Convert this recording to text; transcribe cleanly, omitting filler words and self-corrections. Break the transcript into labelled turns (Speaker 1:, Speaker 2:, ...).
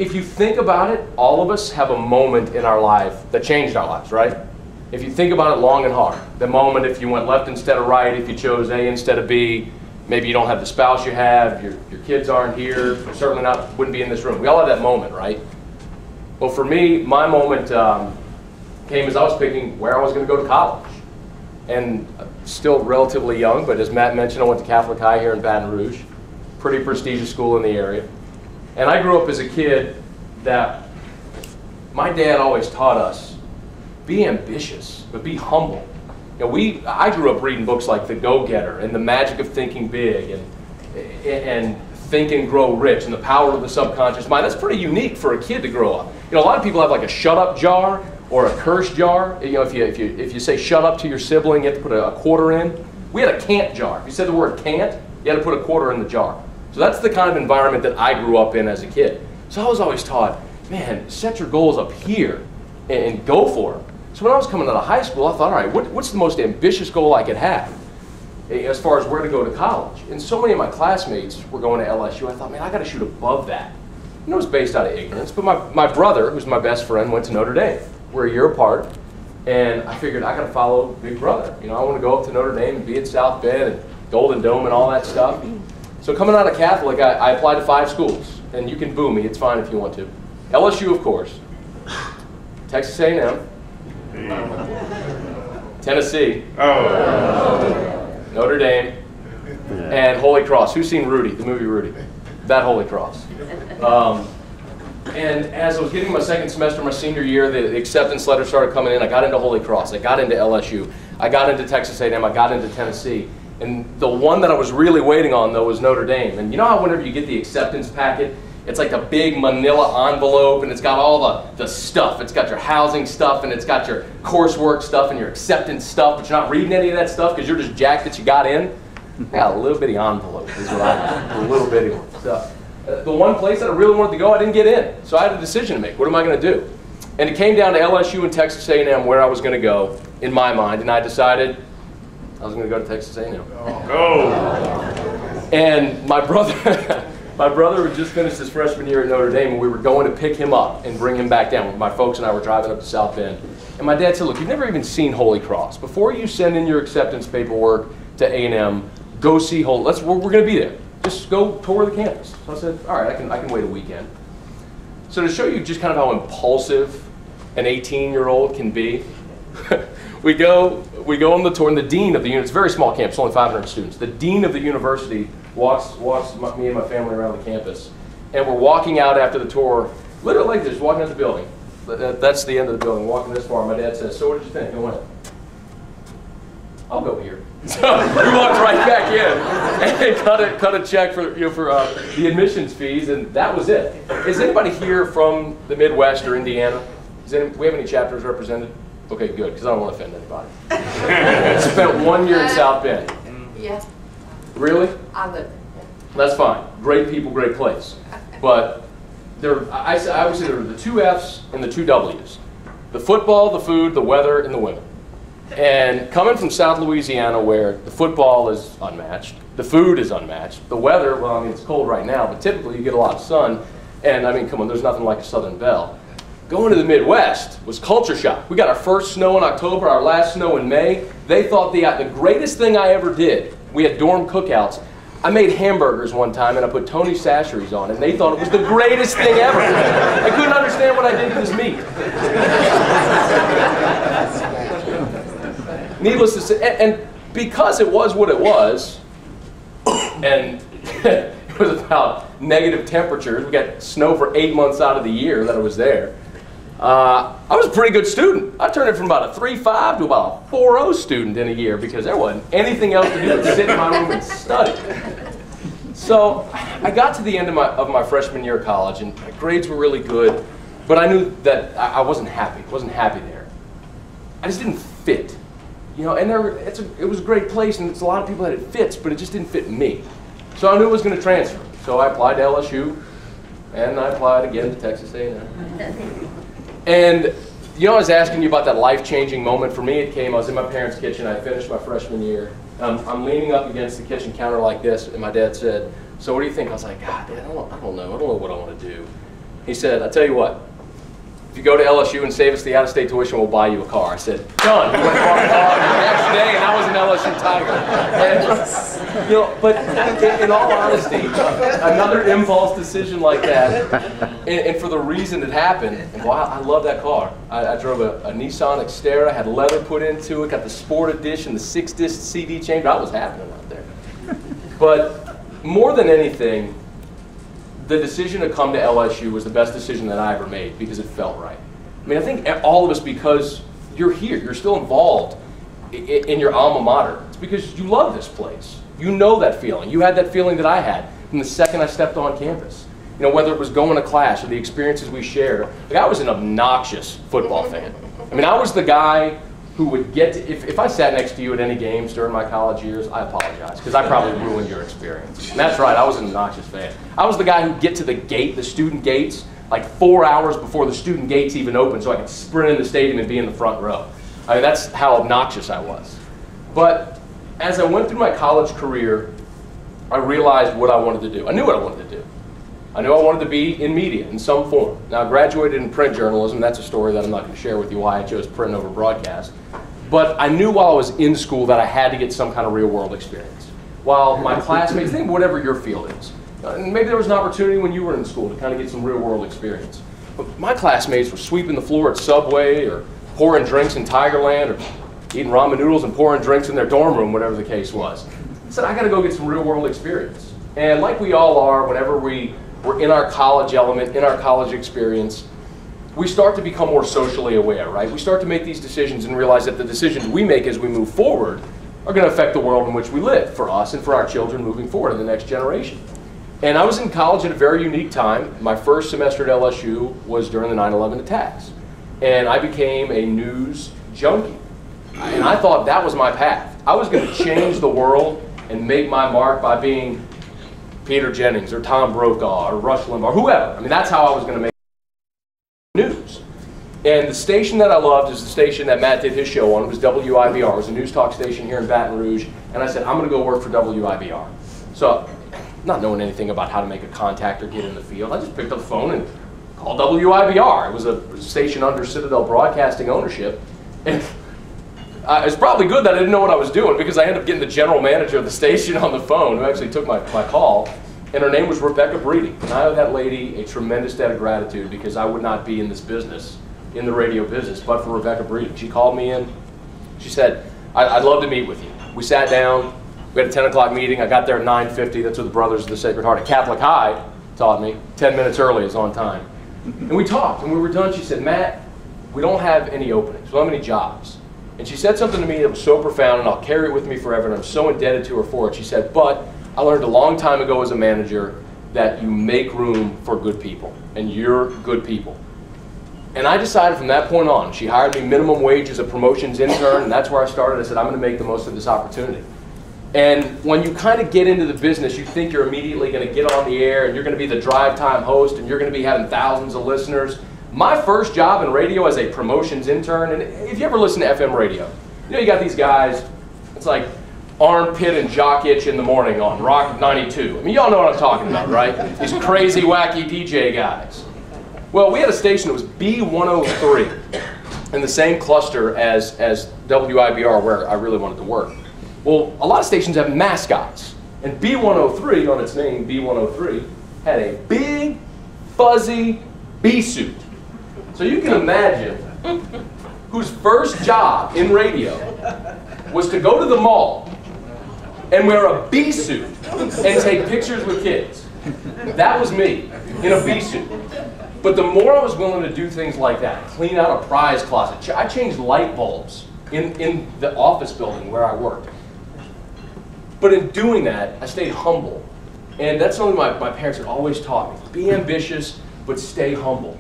Speaker 1: if you think about it, all of us have a moment in our life that changed our lives, right? If you think about it long and hard, the moment if you went left instead of right, if you chose A instead of B, maybe you don't have the spouse you have, your kids aren't here, certainly wouldn't be in this room. We all have that moment, right? Well, for me, my moment came as I was picking where I was going to go to college. And still relatively young, but as Matt mentioned, I went to Catholic High here in Baton Rouge, pretty prestigious school in the area. And I grew up as a kid that my dad always taught us, be ambitious, but be humble. You know, I grew up reading books like The Go-Getter and The Magic of Thinking Big and Think and Grow Rich and The Power of the Subconscious Mind. That's pretty unique for a kid to grow up. You know, a lot of people have like a shut-up jar or a curse jar. You know, if you say shut up to your sibling, you have to put a quarter in. We had a can't jar. If you said the word can't, you had to put a quarter in the jar. So that's the kind of environment that I grew up in as a kid. So I was always taught, man, set your goals up here and go for them. So when I was coming out of high school, I thought, all right, what's the most ambitious goal I could have as far as where to go to college? And so many of my classmates were going to LSU. I thought, man, I got to shoot above that. And it was based out of ignorance. But my brother, who's my best friend, went to Notre Dame. We're a year apart. And I figured I got to follow Big Brother. You know, I want to go up to Notre Dame and be at South Bend and Golden Dome and all that stuff. So coming out of Catholic, I applied to 5 schools. And you can boo me. It's fine if you want to. LSU, of course. Texas A&M. Tennessee. Notre Dame. And Holy Cross. Who's seen Rudy, the movie Rudy? That Holy Cross. And as I was getting my second semester, my senior year, the acceptance letters started coming in. I got into Holy Cross. I got into LSU. I got into Texas A&M. I got into Tennessee. And the one that I was really waiting on, though, was Notre Dame. And you know how whenever you get the acceptance packet, it's like a big manila envelope, and it's got all the stuff. It's got your housing stuff, and it's got your coursework stuff, and your acceptance stuff, but you're not reading any of that stuff because you're just jacked that you got in. I got a little bitty envelope is what I got, a little bitty one. So, the one place that I really wanted to go, I didn't get in. So I had a decision to make. What am I going to do? And it came down to LSU and Texas A&M where I was going to go in my mind, and I decided I was going to go to Texas A&M. And my brother... My brother had just finished his freshman year at Notre Dame, and we were going to pick him up and bring him back down. My folks and I were driving up to South Bend. And my dad said, look, you've never even seen Holy Cross. Before you send in your acceptance paperwork to A&M, go see Holy Cross. We're going to be there. Just go tour the campus. So I said, all right, I can wait a weekend. So to show you just kind of how impulsive an 18-year-old can be, we go on the tour, and the dean of the university, it's a very small campus, only 500 students. The dean of the university walks me and my family around the campus, and we're walking out after the tour, literally like this, walking out the building. That's the end of the building, walking this far. My dad says, so what did you think? I went, I'll go here. So we walked right back in and cut a check for the admissions fees, and that was it. Is anybody here from the Midwest or Indiana? Do we have any chapters represented? Okay, good, because I don't want to offend anybody. Spent 1 year in South Bend.
Speaker 2: Yes.
Speaker 1: Really?
Speaker 2: I live there.
Speaker 1: That's fine. Great people, great place. But I would say there are the 2 F's and the 2 W's. The football, the food, the weather, and the women. And coming from South Louisiana where the football is unmatched, the food is unmatched, the weather, well, I mean, it's cold right now, but typically you get a lot of sun. And I mean, come on, there's nothing like a Southern Belle. Going to the Midwest was culture shock. We got our first snow in October, our last snow in May. They thought the greatest thing I ever did, we had dorm cookouts. I made hamburgers one time and I put Tony Chachere's on, and they thought it was the greatest thing ever. I couldn't understand what I did to this meat. Needless to say, and because it was what it was, and it was about negative temperatures, we got snow for 8 months out of the year that I was there. I was a pretty good student. I turned it from about a 3.5 to about a 4.0 student in a year because there wasn't anything else to do but sit in my room and study. So I got to the end of my freshman year of college, and my grades were really good, but I knew that I wasn't happy. I wasn't happy there. I just didn't fit. You know, and it was a great place, and it's a lot of people that it fits, but it just didn't fit me. So I knew I was going to transfer. So I applied to LSU, and I applied again to Texas A&M. And you know, I was asking you about that life-changing moment. For me, it came, I was in my parents' kitchen. I finished my freshman year. I'm leaning up against the kitchen counter like this, and my dad said, so what do you think? I was like, God, Dad, I don't know what I want to do. He said, "I'll tell you what, if you go to LSU and save us the out-of-state tuition, we'll buy you a car." I said, "Done." We went and bought a car the next day, and I was an LSU Tiger. And, you know, but in all honesty, another impulse decision like that, and for the reason it happened, and wow, I love that car. I drove a Nissan Xterra, had leather put into it, got the Sport Edition, the 6-disc CD changer. I was happening out there. But more than anything, the decision to come to LSU was the best decision that I ever made because it felt right. I mean, I think all of us, because you're here, you're still involved in your alma mater. It's because you love this place. You know that feeling. You had that feeling that I had from the second I stepped on campus. You know, whether it was going to class or the experiences we shared. Like, I was an obnoxious football fan. I mean, I was the guy who would get to, if I sat next to you at any games during my college years, I apologize, because I probably ruined your experience. And that's right, I was an obnoxious fan. I was the guy who'd get to the gate, the student gates, like 4 hours before the student gates even opened so I could sprint in the stadium and be in the front row. I mean, that's how obnoxious I was. But as I went through my college career, I realized what I wanted to do. I knew what I wanted to do. I knew I wanted to be in media in some form. Now, I graduated in print journalism. That's a story that I'm not going to share with you why I chose print over broadcast. But I knew while I was in school that I had to get some kind of real world experience. While my classmates, think whatever your field is. And maybe there was an opportunity when you were in school to kind of get some real world experience. But my classmates were sweeping the floor at Subway or pouring drinks in Tigerland or eating ramen noodles and pouring drinks in their dorm room, whatever the case was. I said, I got to go get some real world experience. And like we all are, whenever we're in our college element, in our college experience, we start to become more socially aware, right? We start to make these decisions and realize that the decisions we make as we move forward are going to affect the world in which we live for us and for our children moving forward in the next generation. And I was in college at a very unique time. My first semester at LSU was during the 9/11 attacks. And I became a news junkie. And I thought that was my path. I was going to change the world and make my mark by being Peter Jennings or Tom Brokaw or Rush Limbaugh, whoever. I mean, that's how I was going to make news. And the station that I loved is the station that Matt did his show on. It was WIBR. It was a news talk station here in Baton Rouge. And I said, I'm going to go work for WIBR. So, not knowing anything about how to make a contact or get in the field, I just picked up the phone and called WIBR. It was a station under Citadel Broadcasting ownership. And it's probably good that I didn't know what I was doing because I ended up getting the general manager of the station on the phone who actually took my call. And her name was Rebecca Breeding. And I owe that lady a tremendous debt of gratitude because I would not be in this business, in the radio business, but for Rebecca Breeding. She called me in. She said, I'd love to meet with you. We sat down. We had a 10 o'clock meeting. I got there at 9:50. That's what the Brothers of the Sacred Heart at Catholic High taught me. 10 minutes early is on time. And we talked. And when we were done, she said, Matt, we don't have any openings. We don't have any jobs. And she said something to me that was so profound, and I'll carry it with me forever, and I'm so indebted to her for it. She said, but I learned a long time ago as a manager that you make room for good people, and you're good people. And I decided from that point on, she hired me minimum wage as a promotions intern, and that's where I started. I said, I'm going to make the most of this opportunity. And when you kind of get into the business, you think you're immediately going to get on the air, and you're going to be the drive time host, and you're going to be having thousands of listeners. My first job in radio as a promotions intern, and if you ever listen to FM radio, you know you got these guys, it's like Armpit and Jock Itch in the morning on Rock 92. I mean, y'all know what I'm talking about, right? These crazy, wacky DJ guys. Well, we had a station that was B103 in the same cluster as WIBR where I really wanted to work. Well, a lot of stations have mascots, and B103, on its name, B103, had a big, fuzzy bee suit. So you can imagine whose first job in radio was to go to the mall and wear a bee suit and take pictures with kids. That was me, in a bee suit. But the more I was willing to do things like that, clean out a prize closet, I changed light bulbs in the office building where I worked. But in doing that, I stayed humble. And that's something my parents had always taught me. Be ambitious, but stay humble.